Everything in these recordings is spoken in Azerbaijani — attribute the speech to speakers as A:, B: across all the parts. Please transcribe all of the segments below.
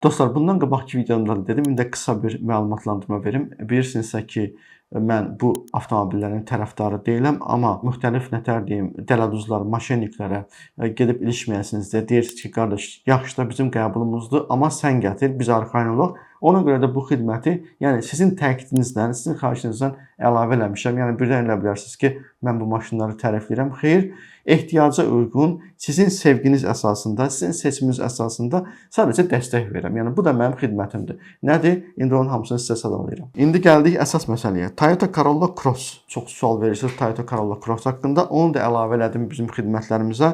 A: Dostlar, bundan qabaqki videomda da dedim, indi qısa bir məlumatlandırma verim. Bilirsinizsə ki, mən bu avtomobillərin tərəfdarı deyiləm, amma müxtəlif nətər deyim, dələduzlar, moşenniklərə gedib ilişməyəsiniz deyə deyirsiniz ki, qardaş, yaxşı da bizim qəbulumuzdur, amma sən gətir, biz arxayın olaq. Ona görə də bu xidməti, yəni sizin təkidinizdən, sizin xahişinizdən əlavə eləmişəm. Yəni birdən elə bilərsiniz ki, mən bu maşınları tərəfləyirəm. Xeyr, ehtiyaca uyğun, sizin sevginiz əsasında, sizin seçiminiz əsasında sadəcə dəstək verirəm. Yəni bu da mənim xidmətimdir. Nədir? İndi onun hamısını sizə sadalayıram. İndi gəldik əsas məsələyə. Toyota Corolla Cross. Çox sual verirsiniz Toyota Corolla Cross haqqında. Onu da əlavə elədim bizim xidmətlərimizə.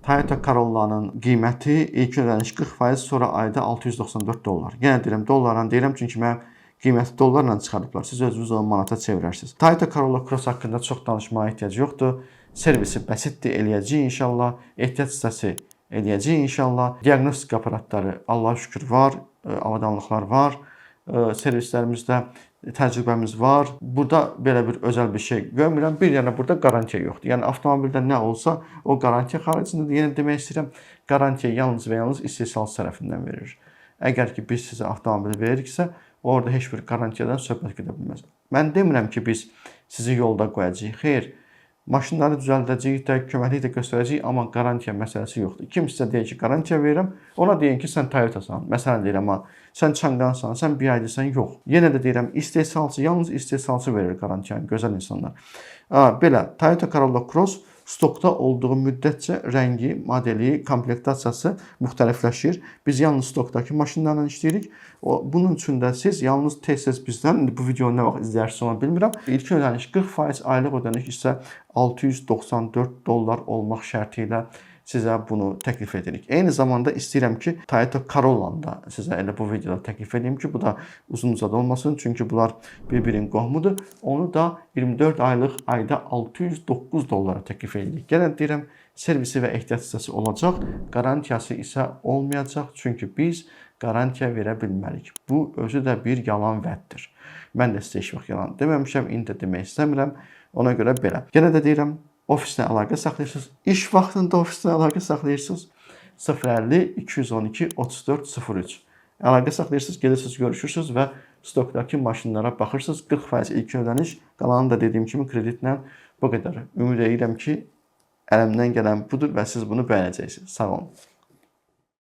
A: Toyota Corolla'nın qiyməti ilk ödəniş 40%, sonra ayda $694. Yenə deyirəm, dollarla deyirəm, çünki mənim qiyməti dollarla çıxarıblar. Siz özünüz onu manata çevirərsiniz. Toyota Corolla Cross haqqında çox danışmağa ehtiyac yoxdur. Servisi bəsitdir, eləyəcəyik inşallah. Ehtiyat hissəsi eləyəcəyik inşallah. Diaqnostik aparatları Allah'a şükür var, avadanlıqlar var. Servislərimizdə təcrübəmiz var. Burada belə bir özəl bir şey görmürəm. Bir yana burada qarantiya yoxdur. Yəni avtomobildə nə olsa o qarantiya xaricindədir. Yəni demək istəyirəm, qarantiya yalnız və yalnız istehsalçı tərəfindən verilir. Əgər ki biz sizə avtomobil veririksə, orada heç bir qarantiyadan söhbət gedə bilməz. Mən demirəm ki biz sizi yolda qoyacağıq. Xeyr, maşınları düzəldəcəyik də, köməklik də göstərəcəyik, amma qarantiya məsələsi yoxdur. Kim sizə deyir ki, qarantiya verirəm, ona deyin ki, sən Toyota'san. Məsələn deyirəm, sən Changansan, sən BYD-sən, yox. Yenə də deyirəm, istehsalçı, yalnız istehsalçı verir qarantiyanı, gözəl insanlar. Belə, Toyota Corolla Cross stokda olduğu müddətcə rəngi, modeli, komplektasiyası müxtəlifləşir. Biz yalnız stokdakı maşınlarla işləyirik. Bunun üçün də siz yalnız tez-tez bizdən, bu videonu nə vaxt izləyirsiniz onu bilmirəm. İlk ödəniş 40%, aylıq ödəniş isə $694 olmaq şərti ilə sizə bunu təklif edirik. Eyni zamanda istəyirəm ki, Toyota Corolla'nı da sizə elə bu videoda təklif edeyim ki, bu da uzun-uzadı olmasın. Çünki bunlar bir-birinin qohumudur. Onu da 24 aylıq ayda $609 təklif edirik. Gələn deyirəm, servisi və ehtiyat hissəsi olacaq, qarantiyası isə olmayacaq. Çünki biz qarantiya verə bilmərik. Bu özü də bir yalan vəddir. Mən də sizə heç vaxt yalan deməmişəm, indi də demək istəmirəm. Ona görə belə. Yenə də deyirəm, ofislə əlaqə saxlayırsınız. İş vaxtında ofislə əlaqə saxlayırsınız. 050 212 34 03. Əlaqə saxlayırsınız, gedirsiniz, görüşürsünüz və stokdakı maşınlara baxırsınız. 40% ilk ödəniş, qalanı da dediyim kimi kreditlə bu qədər. Ümid edirəm ki, əlimdən gələn budur və siz bunu bəyənəcəksiniz. Sağ olun.